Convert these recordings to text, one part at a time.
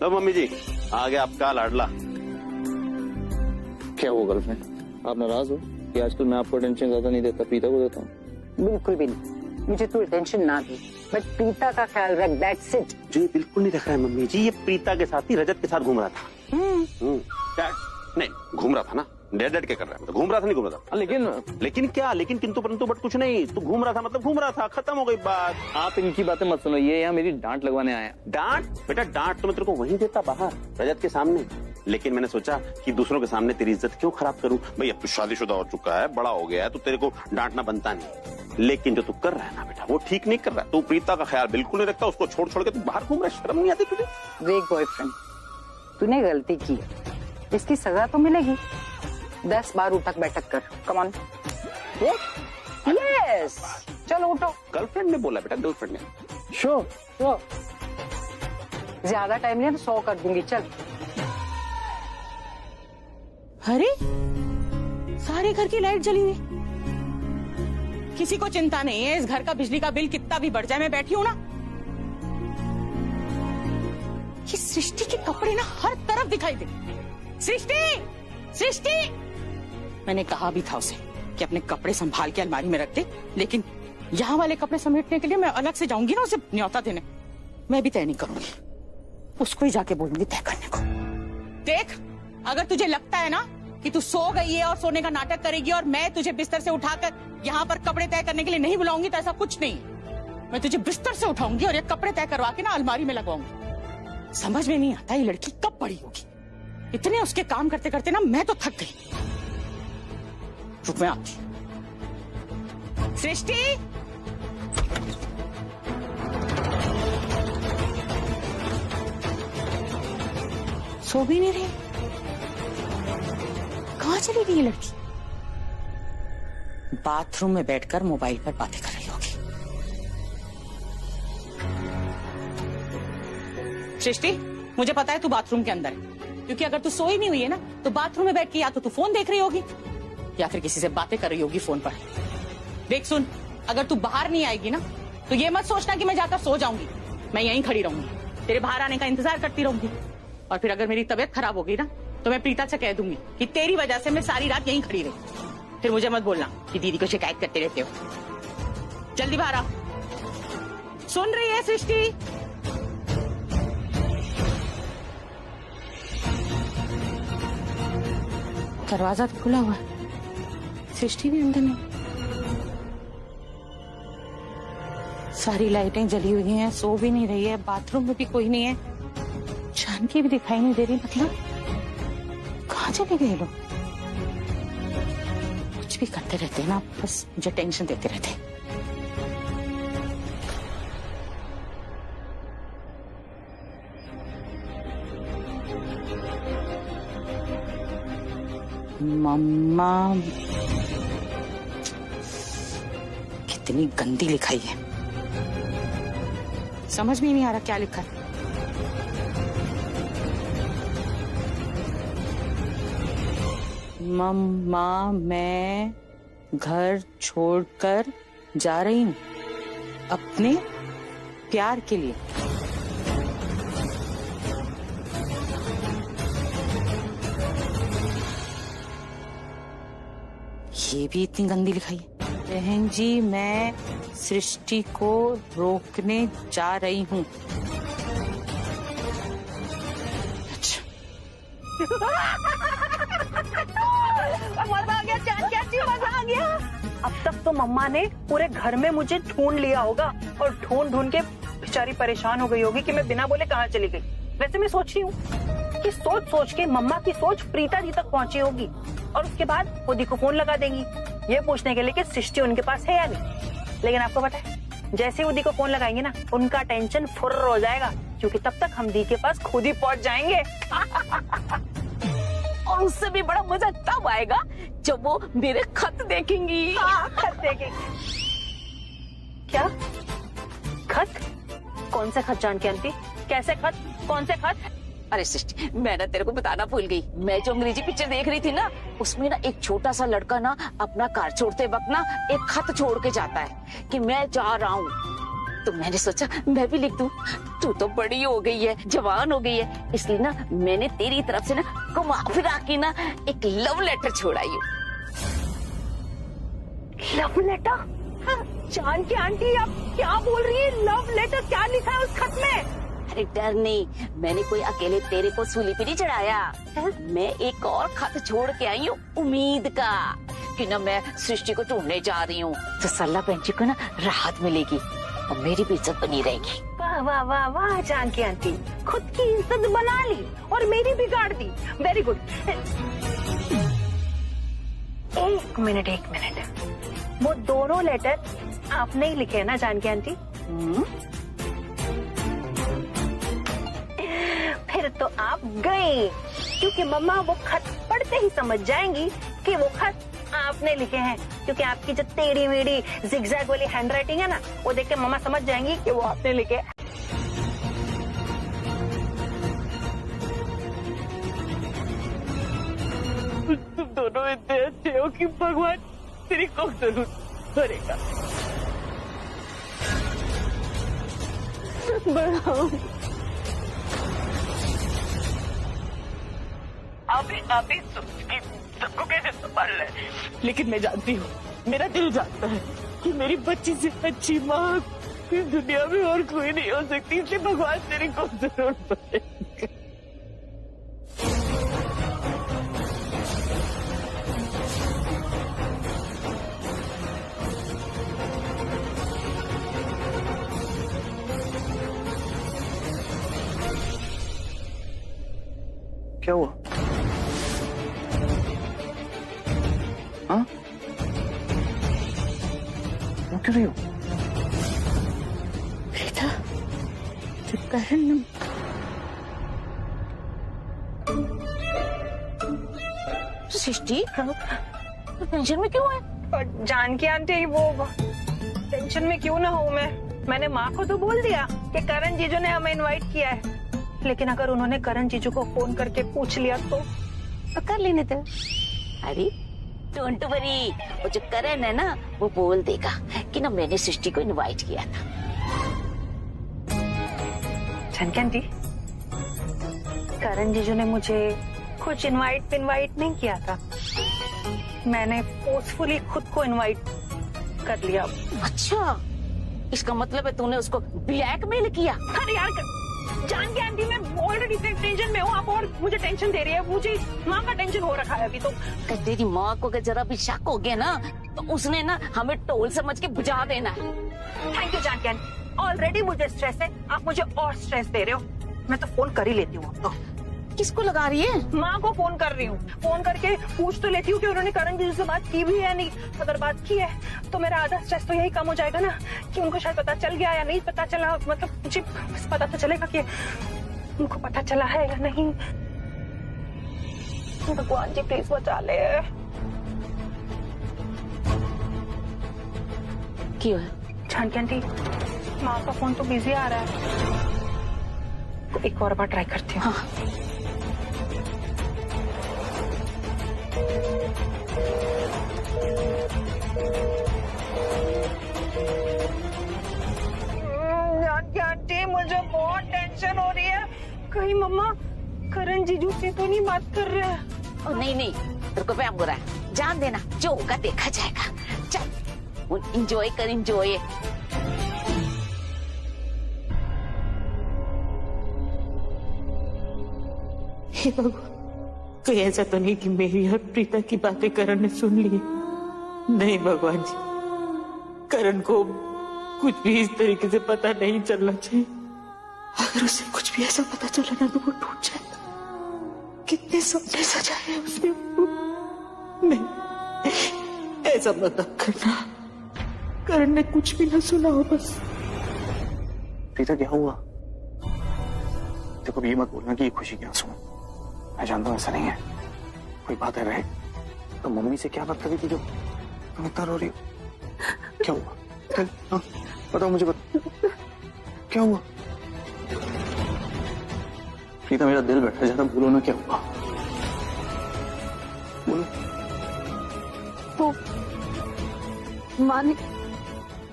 लो mummy जी, आ गया आपका लाडला। क्या हुआ गर्लफ्रेंड, आप नाराज हो कि आजकल मैं आपको टेंशन ज्यादा नहीं देता, प्रीता को देता हूँ? बिल्कुल भी नहीं, मुझे तू टेंशन ना दी, बट प्रीता का ख्याल रख, दैट्स इट। जी बिल्कुल नहीं रख रहा है मम्मी जी, ये प्रीता के साथ ही रजत के साथ घूम रहा था। क्या? नहीं घूम रहा था ना, डेड के कर रहा है, मतलब घूम रहा था, नहीं घूम रहा था। लेकिन क्या, लेकिन किंतु परंतु बट कुछ नहीं, तू घूम रहा था मतलब घूम रहा था, खत्म हो गई बात। आप इनकी बातें मत सुनो, ये यहाँ मेरी डांट लगवाने आया। डांट? बेटा डांट तो मैं तेरे को वहीं देता बाहर रजत के सामने, लेकिन मैंने सोचा कि दूसरों के सामने तेरी इज्जत क्यों खराब करूं। भाई अब तू शादीशुदा हो चुका है, बड़ा हो गया है, तो तेरे को डांटना बनता नहीं। लेकिन जो तू कर रहा है ना बेटा, वो ठीक नहीं कर रहा है। तू प्रीता का ख्याल बिल्कुल नहीं रखता, उसको छोड़ छोड़ के तू बाहर घूम रहा है, शर्म नहीं आती तुझे? देख बॉयफ्रेंड, तूने गलती की, इसकी सजा तो मिलेगी। 10 बार उठक बैठक कर, कम ऑन। यस, चलो उठो। गर्लफ्रेंड ने बोला बेटा, गर्लफ्रेंड ने। श्योर, ज्यादा टाइम नहीं है तो 100 कर दूंगी, चल। अरे सारे घर की लाइट जली हुई, किसी को चिंता नहीं है इस घर का बिजली का बिल कितना भी बढ़ जाए, मैं बैठी हूं ना। ये सृष्टि के कपड़े ना हर तरफ दिखाई दे। सृष्टि, मैंने कहा भी था उसे कि अपने कपड़े संभाल के अलमारी में रख दे, लेकिन यहाँ वाले कपड़े समेटने के लिए मैं अलग से जाऊंगी ना उसे न्योता देने, मैं भी तय नहीं करूंगी, उसको ही जाके बोलूंगी तय करने को। देख, अगर तुझे लगता है ना कि तू सो गई है और सोने का नाटक करेगी और मैं तुझे बिस्तर से उठाकर यहाँ पर कपड़े तय करने के लिए नहीं बुलाऊंगी, तो ऐसा कुछ नहीं। मैं तुझे बिस्तर से उठाऊंगी और ये कपड़े तय करवा के ना अलमारी में लगवाऊंगी। समझ में नहीं आता ये लड़की कब बड़ी होगी। इतने उसके काम करते करते ना मैं तो थक गई। रुक, मैं आती। सृष्टि, सो भी नहीं रही, कहाँ चली गई ये लड़की? बाथरूम में बैठकर मोबाइल पर बातें कर रही होगी। सृष्टि, मुझे पता है तू बाथरूम के अंदर है, क्योंकि अगर तू सोई नहीं हुई है ना तो बाथरूम में बैठ के या तो तू फोन देख रही होगी या फिर किसी से बातें कर रही होगी फोन पर। देख सुन, अगर तू बाहर नहीं आएगी ना तो ये मत सोचना कि मैं जाकर सो जाऊंगी, मैं यहीं खड़ी रहूंगी, तेरे बाहर आने का इंतजार करती रहूंगी। और फिर अगर मेरी तबीयत खराब हो गई ना तो मैं प्रीता से कह दूंगी कि तेरी वजह से मैं सारी रात यहीं खड़ी रही। फिर मुझे मत बोलना कि दीदी को शिकायत करते रहते हो। जल्दी बाहर आ। सुन रही है सृष्टि? दरवाजा तो खुला हुआ है, सृष्टि भी अंदर नहीं। सारी लाइटें जली हुई हैं, सो भी नहीं रही है, बाथरूम में भी कोई नहीं है, जानकी भी दिखाई नहीं दे रही। मतलब कहाँ चले गए लोग? कुछ भी करते रहते हैं ना, बस मुझे टेंशन देते रहते। मम्मा, कितनी गंदी लिखाई है, समझ में ही नहीं आ रहा क्या लिखा है। मम्मा, मैं घर छोड़कर जा रही हूँ अपने प्यार के लिए। ये भी इतनी गंदी लिखाई है। बहन जी, मैं सृष्टि को रोकने जा रही हूँ। अच्छा। मजा आ गया, जान क्या चीज, मजा आ गया। अब तक तो मम्मा ने पूरे घर में मुझे ढूंढ लिया होगा और ढूंढ ढूंढ के बेचारी परेशान हो गई होगी कि मैं बिना बोले कहाँ चली गई। वैसे मैं सोच रही हूँ कि सोच सोच के मम्मा की सोच प्रीता जी तक पहुंची होगी और उसके बाद उदी को फोन लगा देंगी ये पूछने के लिए कि सृष्टि उनके पास है या नहीं। लेकिन आपको पता है, जैसे उदी को फोन लगाएंगे ना, उनका टेंशन फुर्र हो जाएगा, क्योंकि तब तक हम दी के पास खुद ही पहुंच जाएंगे। और उससे भी बड़ा मजा तब आएगा जब वो मेरे खत देखेंगी। हाँ, खत देखेंगी। क्या खत? कौन से खत जानकी आंटी? कैसे खत? कौन से खत? अरे सृष्टि, मैं ना तेरे को बताना भूल गई। मैं जो अंग्रेजी पिक्चर देख रही थी ना, उसमें ना एक छोटा सा लड़का ना अपना कार छोड़ते वक्त ना एक खत छोड़ के जाता है कि मैं जा रहा हूँ, तो मैंने सोचा मैं भी लिख दूं। तू तो बड़ी हो गई है, जवान हो गई है, इसलिए ना मैंने तेरी तरफ से ना घुमा फिरा के ना एक लव लेटर छोड़ाई हूँ। Love letter? हाँ, जान की आंटी आप क्या बोल रही है? लव लेटर क्या लिखा है उस खत में? अरे डर नहीं, मैंने कोई अकेले तेरे को सूली पे नहीं चढ़ाया। मैं एक और खत छोड़ के आई हूँ उम्मीद का, कि ना मैं सृष्टि को ढूंढने जा रही हूँ, तो सरला बहन जी को ना राहत मिलेगी और मेरी भी इज्जत बनी रहेगी। वाह वाह वाह वाह जानकी आंटी, खुद की इज्जत बना ली और मेरी बिगाड़ दी। Very good. एक मिनट, वो दोनों लेटर आपने ही लिखे हैं ना जानकी आंटी? फिर तो आप गई, क्योंकि मम्मा वो खत पढ़ते ही समझ जाएंगी कि वो खत आपने लिखे हैं, क्योंकि आपकी जो टेढ़ी मेढ़ी जिगजैग वाली हैंडराइटिंग है ना, वो देख के मम्मा समझ जाएंगी कि वो आपने लिखे। तुम दोनों इतने अच्छे हो कि भगवान तेरी को जरूर करेगा। बढ़ाओ। अभी सबको कैसे संभाल ले, लेकिन मैं जानती हूँ, मेरा दिल जानता है कि मेरी बच्ची से अच्छी माँ इस दुनिया में और कोई नहीं हो सकती, इसलिए भगवान तेरी को जरूर करेगा। क्या हुआ? हाँ? वो क्यों रही हो? प्रीता, करण सृष्टि टेंशन में क्यों है? जानकी आंटी वो टेंशन में क्यों ना हूँ मैंने माँ को तो बोल दिया कि करण जीजू ने हमें इनवाइट किया है, लेकिन अगर उन्होंने करण जीजू को फोन करके पूछ लिया तो कर लेने थे। अरे डोंट वरी, वो जो करण है ना वो बोल देगा कि ना मैंने सृष्टि को इनवाइट किया था। जानकी आंटी, करण जीजू ने मुझे कुछ इनवाइट नहीं किया था, मैंने फोर्सफुली खुद को इनवाइट कर लिया। अच्छा, इसका मतलब है तूने उसको ब्लैकमेल किया? अरे यार जानकी आंटी, मैं ऑलरेडी टेंशन में हूँ, आप और मुझे टेंशन दे रही है। मुझे माँ का टेंशन हो रखा है अभी तो। तेरी माँ को अगर जरा भी शक हो गया ना तो उसने ना हमें टोल समझ के बुझा देना है। Thank you Janaki aunty, already मुझे स्ट्रेस है, आप मुझे और स्ट्रेस दे रहे हो। मैं तो फोन कर ही लेती हूँ अब तो। किसको लगा रही है? माँ को फोन कर रही हूँ, फोन करके पूछ तो लेती हूँ कि उन्होंने करण जी से बात की भी है या नहीं। अगर बात की है तो मेरा आधा स्ट्रेस तो यही कम हो जाएगा ना, कि उनको शायद पता चल गया या नहीं पता चला, मतलब मुझे पता तो चलेगा कि उनको पता चला है या नहीं। भगवान जी प्लीज बचा ले। क्यों है? जानकी आंटी, माँ का फोन तो बिजी आ रहा है, एक और बार ट्राई करती हूँ। हाँ। आंटी, मुझे बहुत टेंशन हो रही है, कहीं मम्मा करण जीजू से तो नहीं बात कर रहे हैं। ओ, नहीं तेरे को प्यार बुरा है, जान देना, जो होगा देखा जाएगा। चल एंजॉय कर, एंजॉय। हे भगवान, कोई ऐसा तो नहीं कि मेरी और प्रीता की बातें करण ने सुन ली? नहीं भगवान जी, करण को कुछ भी इस तरीके से पता नहीं चलना चाहिए। अगर उसे कुछ भी ऐसा पता चला ना तो वो टूट जाएगा। कितने सपने सजाए हैं उसने। नहीं, ऐसा मत करना, करण ने कुछ भी ना सुना हो बस। प्रीता क्या हुआ? देखो ये मत बोलना कि ये खुशी के आंसू, मैं जानता हूँ ऐसा नहीं है, कोई बात है रहे तो मम्मी से क्या बात करी थी जो तुम इतना रो रही हो? क्या हुआ? हाँ बताओ मुझे, क्या हुआ? प्रीता मेरा दिल बैठा जाता, बोलो ना क्या हुआ, बोलो। वो माँ ने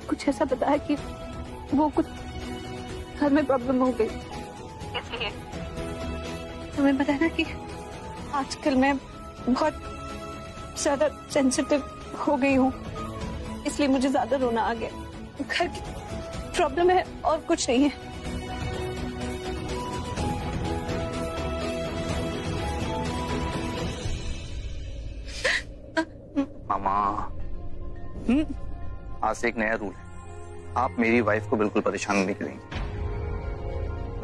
कुछ ऐसा बताया कि वो कुछ घर में प्रॉब्लम हो गई, इसलिए तुम्हें पता है ना कि आजकल मैं बहुत ज्यादा सेंसिटिव हो गई हूँ, इसलिए मुझे ज्यादा रोना आ गया। घर की प्रॉब्लम है और कुछ नहीं है। मामा, आज से एक नया रूल है, आप मेरी वाइफ को बिल्कुल परेशान नहीं करेंगे,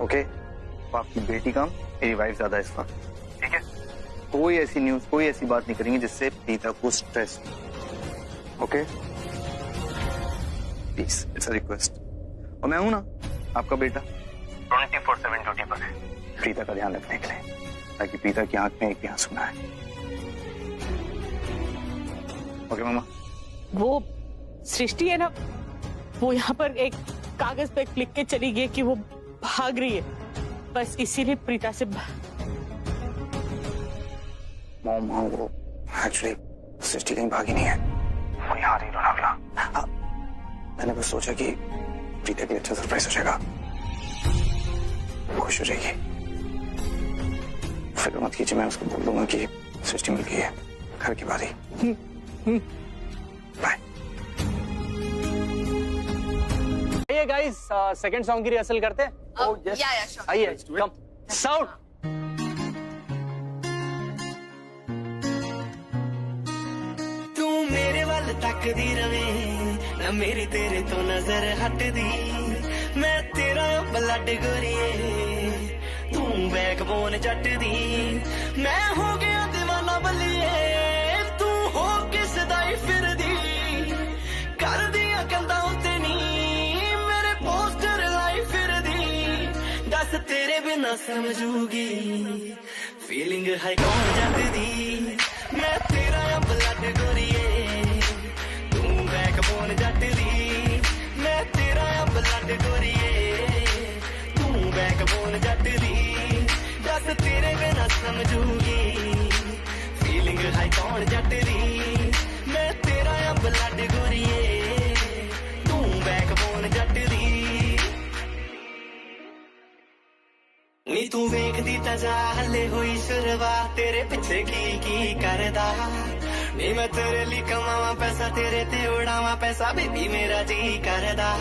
ओके? तो आपकी बेटी कम, मेरी वाइफ ज्यादा इस वक्त, ठीक है? कोई ऐसी न्यूज, कोई ऐसी बात नहीं करेंगे जिससे प्रीता को stress, okay? Please, it's a request. और मैं हूं ना, आपका बेटा 24/7 ड्यूटी पर है प्रीता का ध्यान रखने के लिए, ताकि प्रीता की आंख में एक भी आंसू ना आए। ओके मामा? वो सृष्टि है ना, वो यहाँ पर एक कागज पे लिख के चली गई कि वो भाग रही है, बस इसीलिए प्रीता से मॉम, वो एक्चुअली सृष्टि कहीं भागी नहीं है, वो यहाँ रही लोनावला। मैंने बस सोचा कि प्रीता के लिए अच्छा सरप्राइज हो जाएगा, खुश हो जाएगी। फिक्र मत कीजिए, मैं उसको बोल दूंगा कि सृष्टि मिल गई है, घर की बारी। बाय। आइए गाइस, सेकंड सॉन्ग की रिहर्सल करते हैं। ओह यस, आइए, कम साउंड। तू मेरे वाल तकदी रवे ना, मेरी तेरे तो नजर हटदी, मैं तेरा ब्लड गोरिए, तू बैकबोन जट दी, मैं हो गया दीवाना बलिए, तू हो किस दाई फिर दी, कर दिया कंधा उते नी, मेरे पोस्टर लाई फिर दी, दस तेरे बिना समझूगी, फीलिंग है कौन जट दी, मैं तेरा ब्लड गोरिए, तू बैकबोन जट दी, मैं तेरा ब्लड गोरिए, तू बैकबोन जट दी, दस तेरे बिना समझूगी, फीलिंग है कौन जट दी, मैं तेरा ब्लड गोरिए, तू बैकबोन जट दी। नी तू वेखदी ता जा हले होई शुरुआत, तेरे पिछे की करदा, नी मैं तेरे लिए कमावा पैसा, तेरे ते उड़ावा पैसा, बेबी मेरा जी करदा,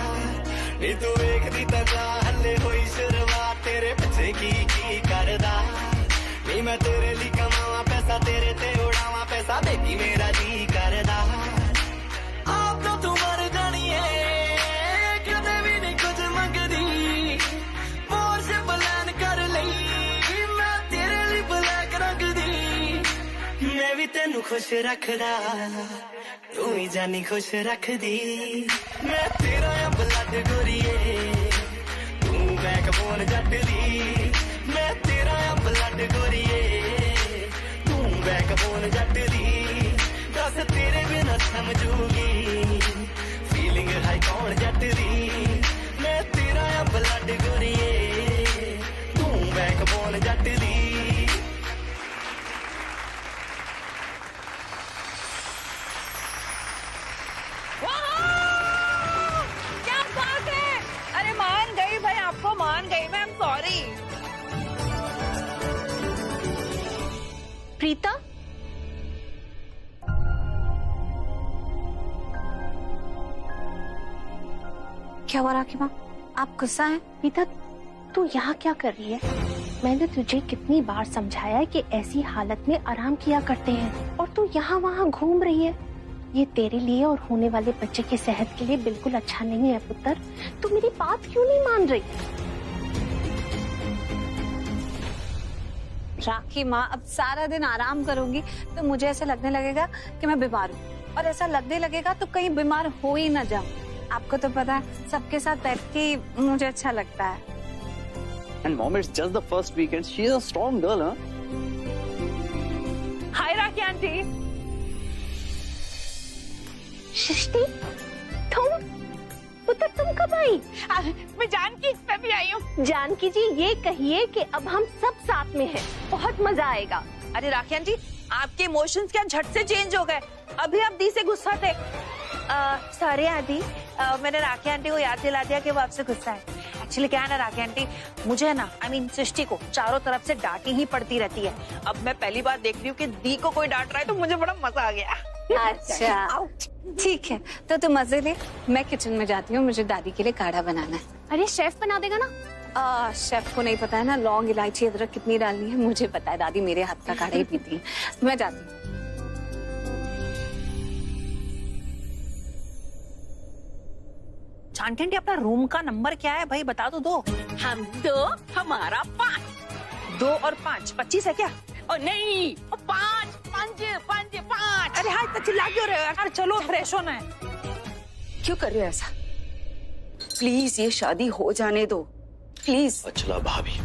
नी तू वेखदी ता जा हले होई शुरुआत, तेरे पिछे की करदा, नी मैं तेरे लिए कमावा पैसा, तेरे ते उड़ावा पैसा, बेबी मेरा जी करदा, आप तो तू मर जानी है, कदे भी नहीं कुछ मंगदी, मोर से प्लान कर लई, मैं तेरे लिए ब्लैक रंग दी, मैं भी तेनू खुश रखदा, तू ही जानी खुश रख दी, मैं तेरा ब्लड गोरिए, तू बैकबोन जट दी, मैं तेरा ब्लड गोरिए, तू बैकबोन जट दी, दस तेरे बिना समझूगी, फीलिंग है कौन जट दी, मैं तेरा ब्लड गोरिए, तू बैकबोन जट दी। क्या बात है! अरे मान गई भाई, आपको मान गई मैं, सॉरी। प्रीता, क्या हुआ राखी माँ, आप गुस्सा हैं? प्रीता, तू यहाँ क्या कर रही है? मैंने तुझे कितनी बार समझाया है कि ऐसी हालत में आराम किया करते हैं, और तू यहाँ वहाँ घूम रही है। ये तेरे लिए और होने वाले बच्चे की सेहत के लिए बिल्कुल अच्छा नहीं है पुत्र। तू मेरी बात क्यों नहीं मान रही? राखी माँ, अब सारा दिन आराम करूंगी तो मुझे ऐसा लगने लगेगा कि मैं बीमार हूँ, और ऐसा लगने लगेगा तो कहीं बीमार हो ही ना जाऊं। आपको तो पता है, सबके साथ बैठ के मुझे अच्छा लगता है। And mom, it's just the first weekend. She is a strong girl, huh? Hi Rakhi aunty. Srishti, तुम पुत्र, तुम कब आई? मैं जानकी, मैं भी आई हूँ। जानकी जी, ये कहिए कि अब हम सब साथ में हैं, बहुत मजा आएगा। अरे राखी आंटी, आपके इमोशंस क्या झट से चेंज हो गए? अभी आप दी से गुस्सा थे। सॉरी आदि, मैंने राखी आंटी को याद दिला दिया कि वो आपसे गुस्सा है। एक्चुअली क्या है ना राखी आंटी, मुझे ना सृष्टि को चारों तरफ से डांटी ही पड़ती रहती है। अब मैं पहली बार देख रही हूँ कि दी को कोई डांट रहा है, तो मुझे बड़ा मजा आ गया। अच्छा ठीक है, तो तुम मजे ले, मैं किचन में जाती हूँ, मुझे दादी के लिए काढ़ा बनाना है। अरे शेफ बना देगा ना? शेफ को नहीं पता है ना लौंग इलायची अदरक कितनी डालनी है, मुझे पता है, दादी मेरे हाथ का काढ़ा ही पीती है। मैं जाती हूँ। आंटी आंटी अपना रूम का नंबर क्या है भाई, बता तो दो। हम 2 हमारा 5। 2 और 5 25 है क्या? और नहीं 5 5 5 5। अरे हाँ, इतना चिल्ला क्यों रहे हो यार? चलो फ्रेश होना है। क्यों कर रहे हो ऐसा? प्लीज ये शादी हो जाने दो प्लीज। अच्छा भाभी,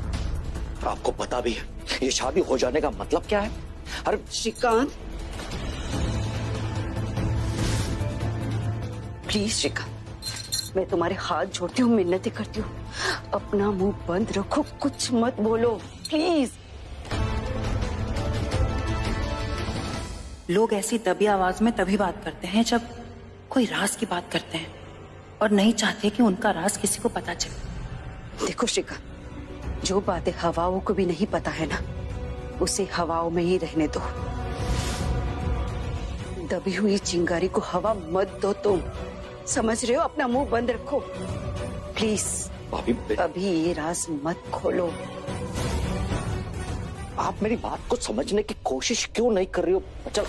आपको पता भी है ये शादी हो जाने का मतलब क्या है? अरे श्रीकांत प्लीज श्रीकांत, मैं तुम्हारे हाथ जोड़ती हूँ, मिन्नतें करती हूँ, अपना मुंह बंद रखो, कुछ मत बोलो प्लीज। लोग ऐसी दबी आवाज में तभी बात करते हैं जब कोई राज की बात करते हैं और नहीं चाहते कि उनका राज किसी को पता चले। देखो श्रीकांत, जो बातें हवाओं को भी नहीं पता है ना, उसे हवाओं में ही रहने दो। दबी हुई चिंगारी को हवा मत दो तुम, समझ रहे हो? अपना मुंह बंद रखो प्लीज। भाभी अभी ये राज मत खोलो। आप मेरी बात को समझने की कोशिश क्यों नहीं कर रही हो? अच्छा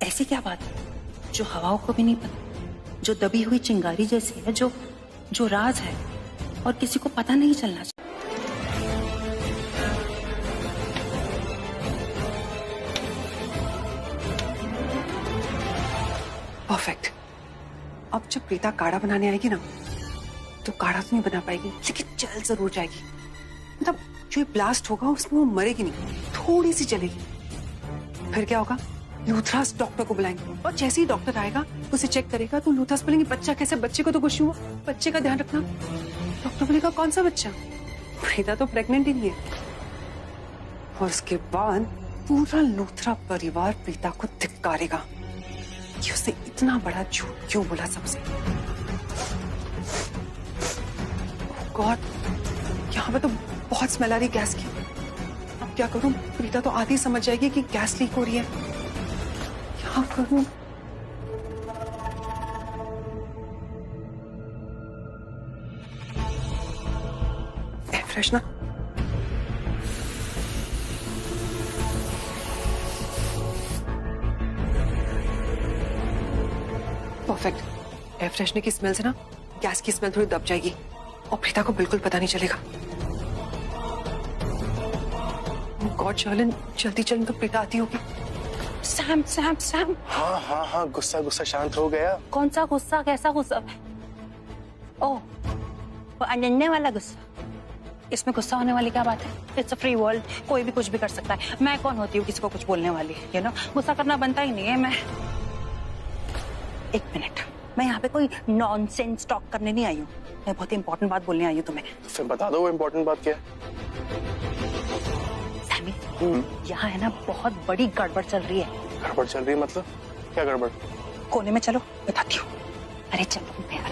ऐसी क्या बात है जो हवाओं को भी नहीं पता, जो दबी हुई चिंगारी जैसी है, जो राज है और किसी को पता नहीं चलना चाहिए। परफेक्ट। अब जब प्रीता काढ़ा बनाने आएगी ना, तो काढ़ा तो नहीं बना पाएगी, लेकिन चल जरूर जाएगी। मतलब जो ये ब्लास्ट होगा उसमें वो मरेगी नहीं, थोड़ी सी चलेगी। फिर क्या होगा? लूथरास डॉक्टर को बुलाएंगे और जैसे ही डॉक्टर आएगा उसे चेक करेगा तो लूथरास बोलेंगे बच्चा कैसे? बच्चे को तो कुछ हुआ, बच्चे का ध्यान रखना। डॉक्टर बोलेगा कौन सा बच्चा? प्रीता तो प्रेग्नेंट ही नहीं है। और उसके बाद पूरा लूथरा परिवार प्रीता को धिक्कारेगा कि उसने इतना बड़ा झूठ क्यों बोला सबसे। गॉड, यहाँ पे तो बहुत स्मेल आ रही गैस की। अब क्या करूं? प्रीता तो आधी समझ जाएगी कि गैस लीक हो रही है। क्या करूं? Air freshener. Perfect. Air freshener की स्मेल से ना गैस की स्मेल थोड़ी दब जाएगी और प्रीता को बिल्कुल पता नहीं चलेगा। गॉड शार्लिन, जल्दी चल, तो प्रीता आती होगी। Sam Sam Sam. हाँ हाँ हाँ, गुस्सा गुस्सा शांत हो गया। कौन सा गुस्सा? कैसा गुस्सा? ओह, वो अनन्या वाला गुस्सा। इसमें गुस्सा होने वाली क्या बात है? इट्स अ फ्री वर्ल्ड, कोई भी कुछ भी कर सकता है। मैं कौन होती हूँ किसी को कुछ बोलने वाली? यू नो, गुस्सा करना बनता ही नहीं है। मैं एक मिनट, मैं यहाँ पे कोई नॉनसेंस टॉक करने नहीं आई हूँ, मैं बहुत इंपॉर्टेंट बात बोलने आई हूँ तुम्हें। फिर बता दो वो इम्पोर्टेंट बात क्या है? सैमी, यहाँ है ना बहुत बड़ी गड़बड़ चल रही है। गड़बड़ चल रही है मतलब? क्या गड़बड़? कोने में चलो, बताती हूँ। अरे चलो यार।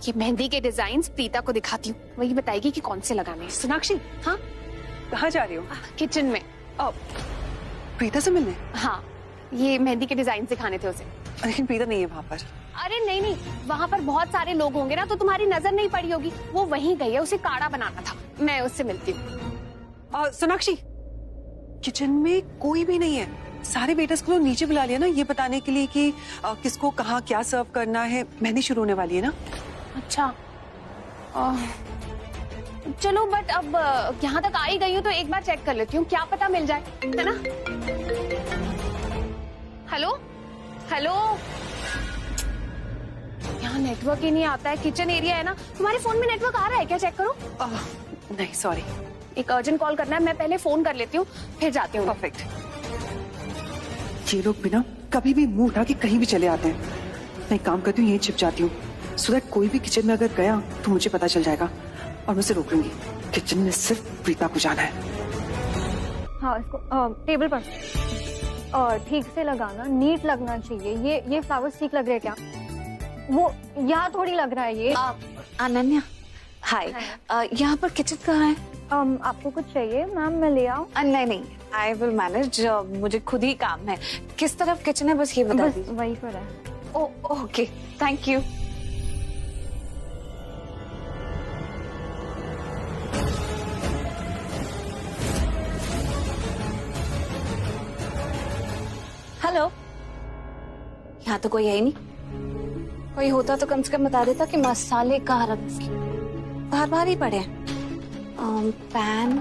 ये मेहंदी के डिजाइन्स प्रीता को दिखाती हूँ, वही बताएगी कि कौन से लगाने हैं। सोनाक्षी, हाँ कहाँ जा रही हो? किचन में। प्रीता से मिलने? हाँ, ये मेहंदी के डिजाइन दिखाने थे उसे। लेकिन प्रीता नहीं है वहाँ पर। अरे नहीं नहीं, वहाँ पर बहुत सारे लोग होंगे ना, तो तुम्हारी नजर नहीं पड़ी होगी। वो वहीं गई है, उसे काढ़ा बनाना था। मैं उससे मिलती हूँ। सोनाक्षी, किचन में कोई भी नहीं है। सारे वेटर्स को तो नीचे बुला लिया ना, ये बताने के लिए कि किसको कहाँ क्या सर्व करना है। मेहंदी शुरू होने वाली है ना। अच्छा, चलो, बट अब यहाँ तक आ ही गई हूँ तो एक बार चेक कर लेती हूँ, क्या पता मिल जाए, है ना? हेलो हेलो, यहाँ नेटवर्क ही नहीं आता है। किचन एरिया है ना, तुम्हारे फोन में नेटवर्क आ रहा है क्या? चेक करो। नहीं सॉरी, एक अर्जेंट कॉल करना है, मैं पहले फोन कर लेती हूँ, फिर जाती हूँ। परफेक्ट। ये लोग भी ना कभी भी मुंह उठा के कहीं भी चले आते हैं। मैं काम करती हूँ, यहीं छिप जाती हूँ, सो दैट कोई भी किचन में अगर गया तो मुझे पता चल जाएगा और मैं उसे रोक लूंगी। किचन में सिर्फ प्रीता को जाना है। हाँ, इसको टेबल पर और ठीक से लगाना, नीट लगना चाहिए। ये फ्लावर्स ठीक लग रहे हैं क्या? वो यहाँ थोड़ी लग रहा है ये। अनन्या, हाय। यहाँ पर किचन कहाँ है? आपको कुछ चाहिए मैम? मैं ले आऊँ? नहीं, आई विल मैनेज। मुझे खुद ही काम है। किस तरफ किचन है बस ये बता दीजिए। वहीं पर है। Okay, thank you. हेलो, यहाँ तो कोई है ही नहीं। कोई होता तो कम से कम बता देता कि मसाले कहाँ रखे। बाहर ही पड़े हैं। पैन,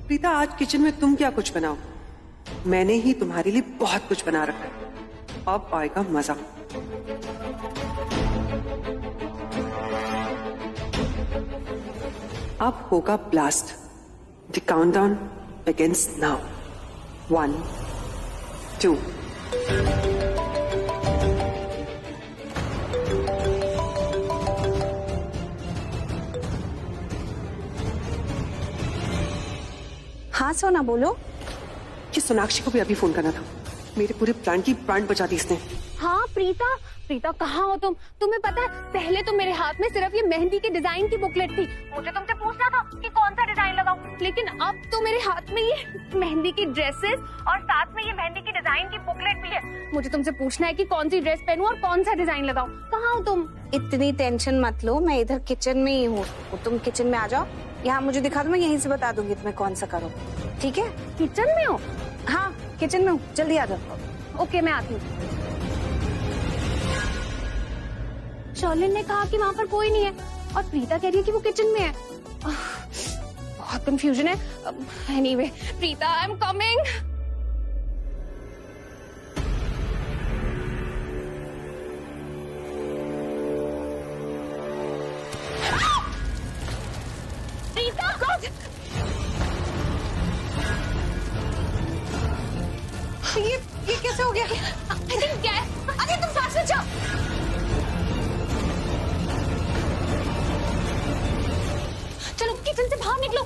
प्रीता, आज किचन में तुम क्या कुछ बनाओ? मैंने ही तुम्हारे लिए बहुत कुछ बना रखा है। अब आएगा मजा। अब होगा blast. The countdown begins now. 1, 2। हाँ सोना, बोलो। कि सोनाक्षी को भी अभी फोन करना था। मेरे पूरे प्लान की बैंड बजा दी इसने। हाँ प्रीता, कहाँ हो तुम? तुम्हें पता है, पहले तो मेरे हाथ में सिर्फ ये मेहंदी के डिजाइन की बुकलेट थी। मुझे तुमसे पूछना था कि कौन सा डिजाइन लगाऊं, लेकिन अब तो मेरे हाथ में ये मेहंदी की ड्रेसेस और साथ में ये मेहंदी की डिजाइन की बुकलेट भी है। मुझे तुमसे पूछना है कि कौन सी ड्रेस पहनूं और कौन सा डिजाइन लगाऊं। कहाँ हो तुम? इतनी टेंशन मत लो, मैं इधर किचन में ही हूँ। तुम किचन में आ जाओ, यहाँ मुझे दिखा दो, मैं यहीं से बता दूंगी तुम्हें कौन सा करो। ठीक है? किचन में हो? हाँ, किचन में हूँ, जल्दी आ जाओ। ओके, मैं आती हूँ। शर्लिन ने कहा कि वहाँ पर कोई नहीं है और प्रीता कह रही है कि वो किचन में है। बहुत कंफ्यूजन है। Anyway, Preeta, I am coming. Preeta, ये कैसे हो गया? I think gas. अरे तुम साथ में जाओ। चलो किचन से बाहर निकलो।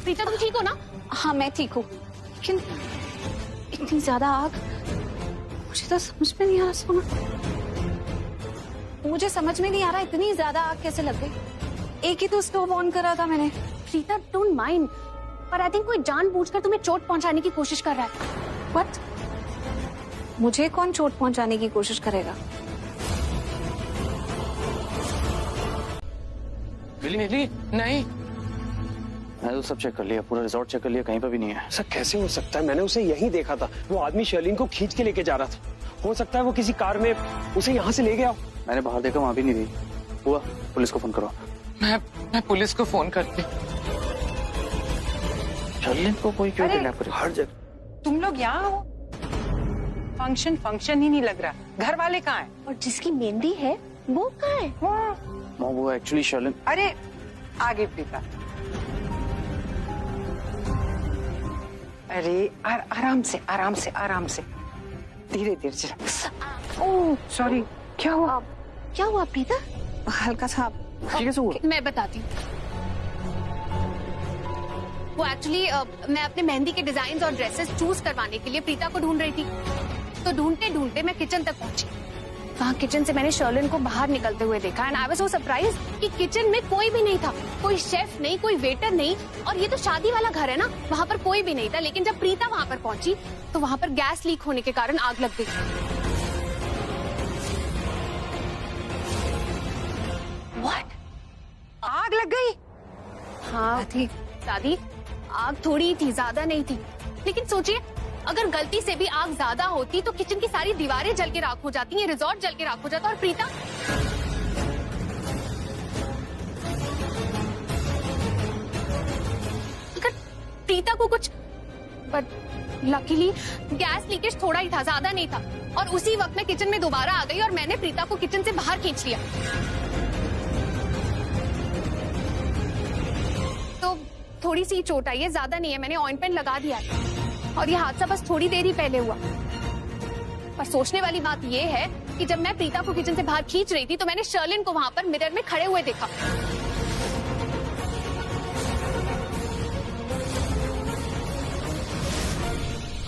प्रीता, तुम ठीक हो ना? हाँ, मैं ठीक हूँ, लेकिन इतनी ज्यादा आग मुझे तो समझ में नहीं आ रहा। सोना, मुझे समझ में नहीं आ रहा इतनी ज्यादा आग कैसे लग गई। एक ही तो स्टोव ऑन करा था मैंने। प्रीता, डोंट माइंड, पर आई थिंक कोई जानबूझकर तुम्हें चोट पहुंचाने की कोशिश कर रहा है। व्हाट? मुझे कौन चोट पहुंचाने की कोशिश करेगा? नहीं, मैंने तो सब चेक कर लिया, पूरा रिजॉर्ट चेक कर लिया, कहीं पर भी नहीं है। ऐसा कैसे हो सकता है? मैंने उसे यहीं देखा था। वो आदमी शर्लिन को खींच के लेके जा रहा था। हो सकता है वो किसी कार में उसे यहाँ से ले गया। मैंने बाहर देखा, वहां भी नहीं थी। हुआ, पुलिस को फोन करो। मैं पुलिस को फोन करती। शर्लिन को कोई क्यों किडनैप करे? हर जगह। तुम लोग यहाँ हो? फंक्शन ही नहीं लग रहा। घर वाले कहाँ हैं? और जिसकी मेहंदी है वो कहाँ है? वो एक्चुअली शर्लिन। अरे आगे प्रीता। अरे आराम से धीरे धीरे चलो। ओह सॉरी, क्या हुआ प्रीता? हल्का सा कैसे हुआ? मैं बताती हूँ। वो एक्चुअली मैं अपने मेहंदी के डिजाइन और ड्रेसेस चूज करवाने के लिए प्रीता को ढूंढ रही थी। तो ढूंढते ढूंढते मैं किचन तक पहुंची। वहाँ किचन से मैंने शर्लिन को बाहर निकलते हुए देखा and I was so surprise कि किचन में कोई भी नहीं था। कोई शेफ नहीं, कोई वेटर नहीं, और ये तो शादी वाला घर है ना, वहाँ पर कोई भी नहीं था। लेकिन जब प्रीता वहाँ पर पहुंची तो वहाँ पर गैस लीक होने के कारण आग लग गई। व्हाट? आग लग गई? हाँ दादी, आग थोड़ी ही थी, ज्यादा नहीं थी। लेकिन सोचिए, अगर गलती से भी आग ज्यादा होती तो किचन की सारी दीवारें जल के राख हो जाती, ये रिजॉर्ट जल के राख हो जाता। और प्रीता, अगर प्रीता को कुछ, बट लकीली गैस लीकेज थोड़ा ही था, ज्यादा नहीं था। और उसी वक्त मैं किचन में दोबारा आ गई और मैंने प्रीता को किचन से बाहर खींच लिया। थोड़ी सी चोट आई है, ज्यादा नहीं है, मैंने ऑइंटमेंट लगा दिया है और ये हादसा बस थोड़ी देर ही पहले हुआ। पर सोचने वाली बात ये है कि जब मैं प्रीता को किचन से बाहर खींच रही थी तो मैंने शर्लिन को वहां पर मिरर में खड़े हुए देखा।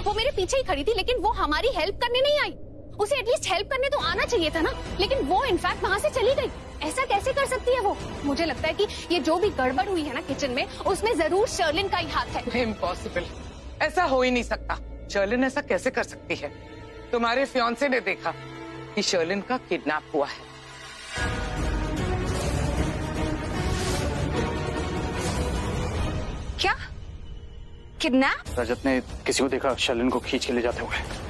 वो मेरे पीछे ही खड़ी थी, लेकिन वो हमारी हेल्प करने नहीं आई। उसे एटलीस्ट हेल्प करने तो आना चाहिए था ना, लेकिन वो इनफैक्ट वहां से चली गई। ऐसा कैसे कर सकती है वो? मुझे लगता है कि ये जो भी गड़बड़ हुई है ना किचन में, उसमें जरूर शर्लिन का ही हाथ है। इम्पॉसिबल, ऐसा हो ही नहीं सकता। शर्लिन ऐसा कैसे कर सकती है? तुम्हारे फियांसे ने देखा कि शर्लिन का किडनैप हुआ है। क्या किडनैप? रजत ने किसी को देखा शर्लिन को खींच के ले जाते हुए।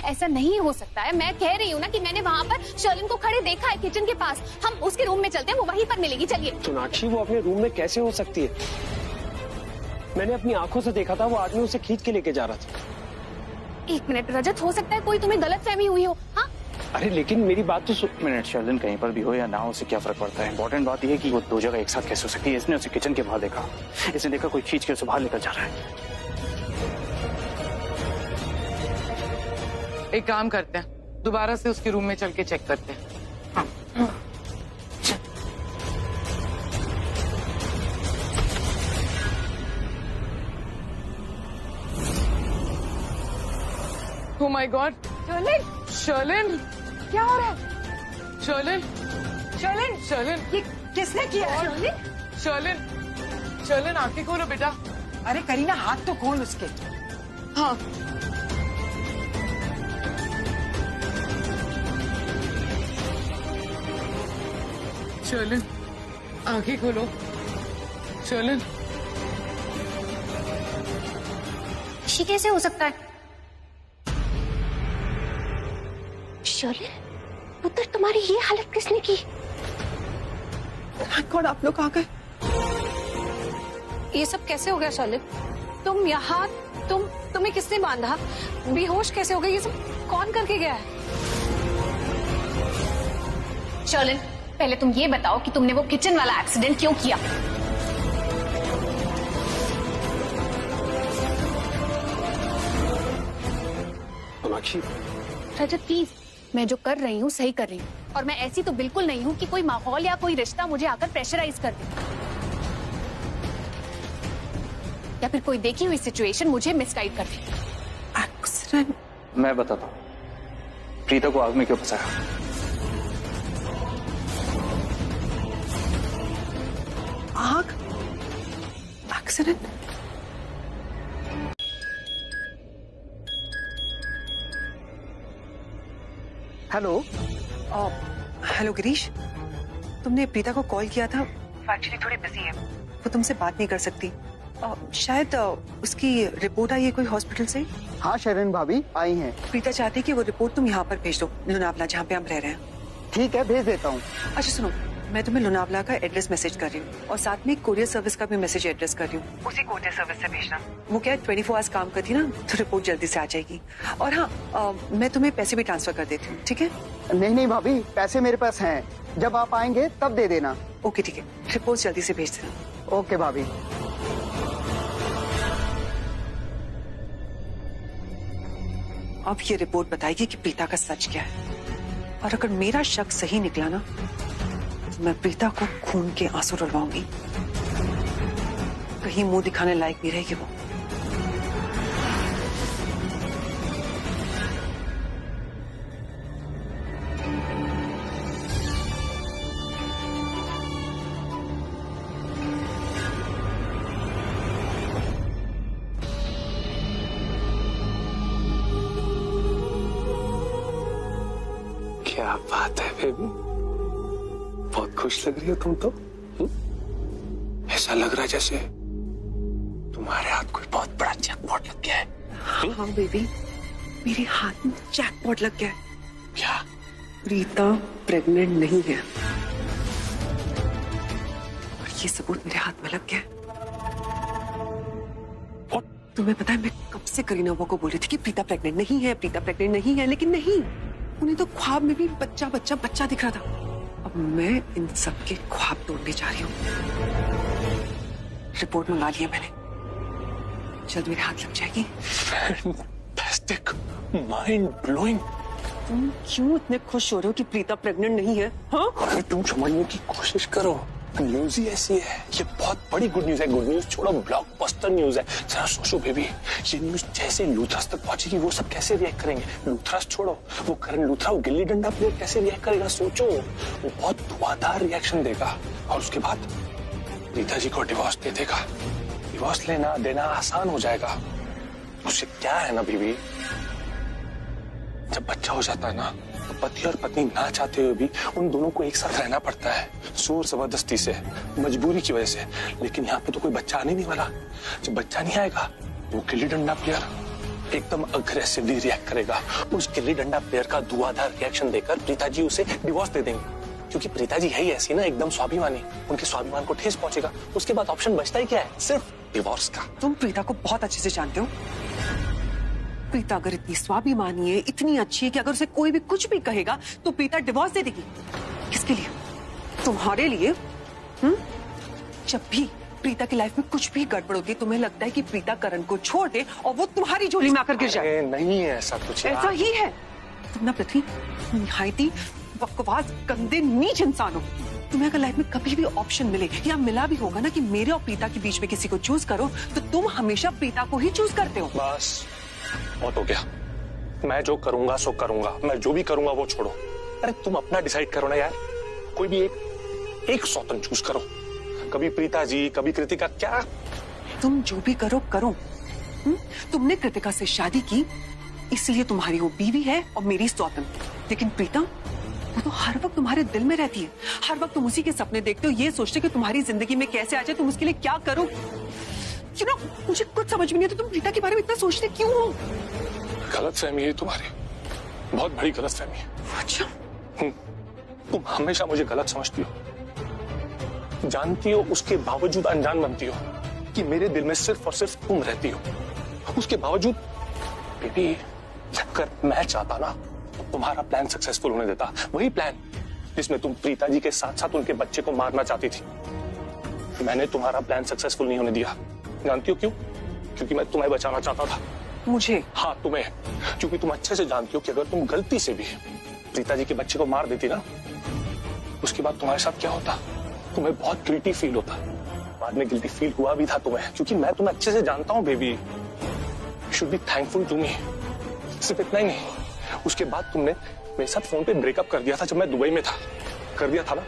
ऐसा नहीं हो सकता है। मैं कह रही हूँ ना कि मैंने वहाँ पर शर्लिन को खड़े देखा है किचन के पास। हम उसके रूम में चलते हैं, वो वहीं पर मिलेगी। चलिए। सोनाक्षी, वो अपने रूम में कैसे हो सकती है? मैंने अपनी आंखों से देखा था, वो आदमी उसे खींच के लेके जा रहा था। एक मिनट रजत, हो सकता है कोई तुम्हें गलतफहमी हुई हो। हाँ, अरे लेकिन मेरी बात तो सुन। मिनट, शर्लिन कहीं पर भी हो या ना हो, उसे क्या फर्क पड़ता है? इंपॉर्टेंट बात यह है कि वो दो जगह एक साथ कैसे हो सकती है। इसने उसे किचन के बाहर देखा, इसने देखा कोई खींच के उसे बाहर लेकर जा रहा है। एक काम करते हैं, दोबारा से उसके रूम में चल के चेक करते हैं। हाँ। Oh my God! Sherlyn, Sherlyn, क्या हो रहा है? शर्लिन, शर्लिन, शर्लिन, ये किसने किया? शर्लिन, शर्लिन, शर्लिन, आंखें खोलो बेटा। अरे करीना, हाथ तो खोल उसके। हाँ। शर्लिन, आंखें खोलो। शर्लिन, ये कैसे हो सकता है? शर्लिन, पुत्र, तुम्हारी ये हालत किसने की? थैंक गॉड आप लोग आ गए। ये सब कैसे हो गया शर्लिन? तुम यहाँ, तुम्हें किसने बांधा? बेहोश कैसे हो गई? ये सब कौन करके गया है? शर्लिन, पहले तुम ये बताओ कि तुमने वो किचन वाला एक्सीडेंट क्यों किया? सोनाक्षी, रजत प्लीज, मैं जो कर रही हूँ सही कर रही हूँ, और मैं ऐसी तो बिल्कुल नहीं हूँ कि कोई माहौल या कोई रिश्ता मुझे आकर प्रेशराइज कर दे, या फिर कोई देखी हुई सिचुएशन मुझे मिसगाइड कर दे। एक्सीडेंट? मैं बताता हूँ। प्रीता को आग में क्यों फंसाया? आग? एक्सीडेंट? हेलो। हेलो गिरीश, तुमने प्रीता को कॉल किया था। एक्चुअली थोड़ी बिजी है, वो तुमसे बात नहीं कर सकती। शायद उसकी रिपोर्ट आई है कोई हॉस्पिटल से। हाँ शरण भाभी आई हैं। प्रीता चाहती है कि वो रिपोर्ट तुम यहाँ पर भेज दो, लोनावला, जहाँ पे हम रह रहे हैं। ठीक है, भेज देता हूँ। अच्छा सुनो, मैं तुम्हें लोनावला का एड्रेस मैसेज कर रही हूँ और साथ में कोरियर सर्विस का भी मैसेज एड्रेस कर रही हूँ। उसी कोरियर सर्विस से भेजना। वो क्या 24 आवर्स काम करती है ना, तो रिपोर्ट जल्दी से आ जाएगी। और हाँ, मैं तुम्हें पैसे भी ट्रांसफर कर देती हूँ, ठीक है? नहीं नहीं भाभी, पैसे मेरे पास हैं, जब आप आएंगे तब दे देना। ओके ठीक है, रिपोर्ट जल्दी से भेज देना। ओके भाभी। अब ये रिपोर्ट बताएगी कि प्रीता का सच क्या है, और अगर मेरा शक सही निकला ना, तो मैं प्रीता को खून के आंसू रुलवाऊंगी। कहीं मुंह दिखाने लायक नहीं रहेगी वो। क्या बात है बेबी, बहुत खुश लग रही हो तुम तो। ऐसा लग रहा है जैसे तुम्हारे हाथ कोई बहुत बड़ा जैकपॉट लग गया है। हाँ बेबी, मेरे हाथ में जैकपॉट लग गया है। क्या? प्रीता प्रेग्नेंट नहीं है, और ये सबूत मेरे हाथ में लग गया है। और तुम्हें पता है, मैं कब से करीना को बोल रही थी कि प्रीता प्रेग्नेंट नहीं है, प्रीता प्रेग्नेंट नहीं है, लेकिन नहीं, उन्हें तो ख्वाब में भी बच्चा बच्चा बच्चा दिख रहा था। अब मैं इन सब के ख्वाब तोड़ने जा रही हूँ। रिपोर्ट मंगा लिया मैंने, जल्द मेरे हाथ लग जाएगी। Fantastic, mind blowing. तुम क्यों इतने खुश हो रहे हो कि प्रीता प्रेग्नेंट नहीं है? हाँ? अरे तुम समझने की कोशिश करो, न्यूज ही ऐसी है। ये बहुत बड़ी गुड न्यूज है। गुड न्यूज छोड़ो, ब्लॉकबस्टर न्यूज है। जरा सोचो बेबी, ये न्यूज जैसे लूथरस तक पहुंचेगी वो सब कैसे रिएक्ट करेंगे। लूथरस छोड़ो, वो करण लूथरा, वो गिल्ली डंडा प्लेयर कैसे रिएक्ट करेगा सोचो। वो बहुत धुआंधार रिएक्शन देगा। और उसके बाद प्रीता जी को डिवोर्स दे देगा। डिवोर्स लेना देना आसान हो जाएगा। उससे क्या है ना बेबी, जब बच्चा हो जाता है ना तो पति और पत्नी ना चाहते हुए भी उन दोनों को एक साथ रहना पड़ता है, जोर जबरदस्ती से, मजबूरी की वजह से। लेकिन यहाँ पे तो कोई बच्चा आने नहीं वाला। जब बच्चा नहीं आएगा वो गिल्ली डंडा प्लेयर एकदम अग्रेसिवली रिएक्ट करेगा। उस गिल्ली डंडा प्लेयर का धुआंधार रिएक्शन देकर प्रीता जी उसे डिवोर्स दे देंगे, क्योंकि प्रीता जी है ही ऐसी ना, एकदम स्वाभिमानी। उनके स्वाभिमान को ठेस पहुंचेगा। उसके बाद ऑप्शन बचता ही क्या है, सिर्फ डिवोर्स का। तुम प्रीता को बहुत अच्छे से जानते हो। प्रीता अगर इतनी स्वाभिमानी है, इतनी अच्छी है कि अगर उसे कोई भी कुछ भी कहेगा तो प्रीता डिवोर्स दे देगी। किसके लिए? तुम्हारे लिए। जब भी प्रीता की लाइफ में कुछ भी गड़बड़ होती है तुम्हें लगता है कि प्रीता करण को छोड़ दे और वो तुम्हारी झोली में आकर गिर जाए। नहीं है ऐसा कुछ। ऐसा ही है। तुम ना पृथ्वी निहायती बकवास गंदे नीच इंसान हो। तुम्हें अगर लाइफ में कभी भी ऑप्शन मिले या मिला भी होगा ना कि मेरे और प्रीता के बीच में किसी को चूज करो तो तुम हमेशा प्रीता को ही चूज करते हो। बस बहुत हो गया। मैं जो करूंगा सो करूंगा। मैं जो भी करूंगा वो छोड़ो। अरे तुम अपना डिसाइड करो ना यार। कोई भी एक स्वतंत्र चूज करो। कभी प्रीता जी, कभी कृतिका। क्या तुम जो भी करो करो। तुमने कृतिका से शादी की इसलिए तुम्हारी वो बीवी है और मेरी स्वतंत्र। लेकिन प्रीता वो तो हर वक्त तुम्हारे दिल में रहती है। हर वक्त तुम उसी के सपने देखते हो, ये सोचते कि तुम्हारी जिंदगी में कैसे आ जाए, तुम उसके लिए क्या करो। मुझे कुछ समझ में नहीं आता तुम प्रीता के बारे में इतना सोचते क्यों हो? गलतफहमी है तुम्हारी, बहुत बड़ी गलतफहमी है। अच्छा। तुम हमेशा मुझे गलत समझती हो, जानती हो उसके बावजूद अनजान बनती हो कि मेरे दिल में सिर्फ और सिर्फ तुम रहती हो। उसके बावजूद बेबी, अगर मैं चाहता ना तो तुम्हारा प्लान सक्सेसफुल होने देता। वही प्लान जिसमें तुम प्रीता जी के साथ साथ उनके बच्चे को मारना चाहती थी। मैंने तुम्हारा प्लान सक्सेसफुल नहीं होने दिया। जानती हो क्यों? क्योंकि मैं तुम्हें बचाना चाहता था। मुझे? हाँ तुम्हें, क्योंकि तुम अच्छे से जानती हो कि अगर तुम गलती से भी प्रीता जी के बच्चे को मार देती ना, उसके बाद तुम्हारे साथ क्या होता? तुम्हें बहुत गिल्टी फील होता। बाद में गिल्टी फील हुआ भी था तुम्हें, क्योंकि मैं तुम्हें अच्छे से जानता हूँ baby. You should be thankful to me. सिर्फ इतना ही नहीं, उसके बाद तुमने मेरे साथ फोन पे ब्रेकअप कर दिया था जब मैं दुबई में था। कर दिया था ना?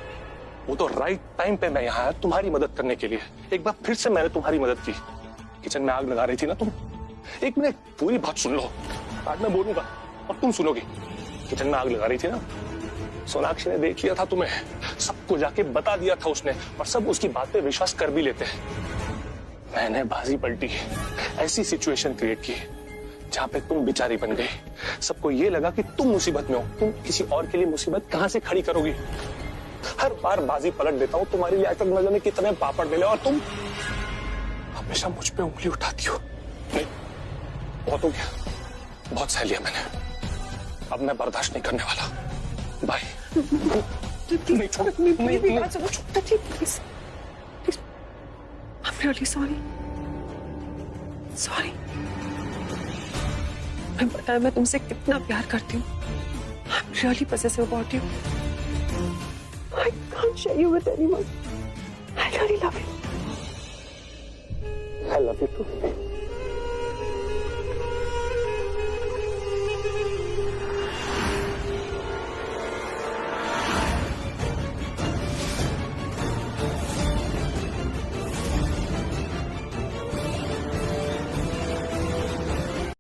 वो तो राइट टाइम पे मैं यहाँ आया तुम्हारी मदद करने के लिए। एक बार फिर से मैंने तुम्हारी मदद की। किचन में आग लगा रही थी ना तुम। एक मिनट, पूरी बात सुन लो, बाद में बोलूंगा और तुम सुनोगी। किचन में आग लगा रही थी ना, सोनाक्षी ने देख लिया था तुम्हें, सबको जाके बता दिया था उसने, और सब उसकी बात पे विश्वास कर भी लेते हैं। मैंने बाजी पलटी, ऐसी सिचुएशन क्रिएट की जहां पे तुम बेचारी बन गई। सबको ये लगा कि तुम मुसीबत में हो, तुम किसी और के लिए मुसीबत कहां से खड़ी करोगी। हर बार बाजी पलट देता हूँ तुम्हारे लिए, आज तक न जाने कितने पापड़ बेले, और तुम हमेशा मुझ पे उंगली उठाती हो। नहीं, बहुत हो गया, बहुत सह लिया मैंने। अब मैं बर्दाश्त नहीं करने वाला। बाय। नहीं छोड़, नहीं बात सुनो, please. I'm really sorry. Sorry. मैं पता है मैं तुमसे कितना प्यार करती हूँ। I'm really possessive about you. I can't share you with anyone. I really love you. I love you too.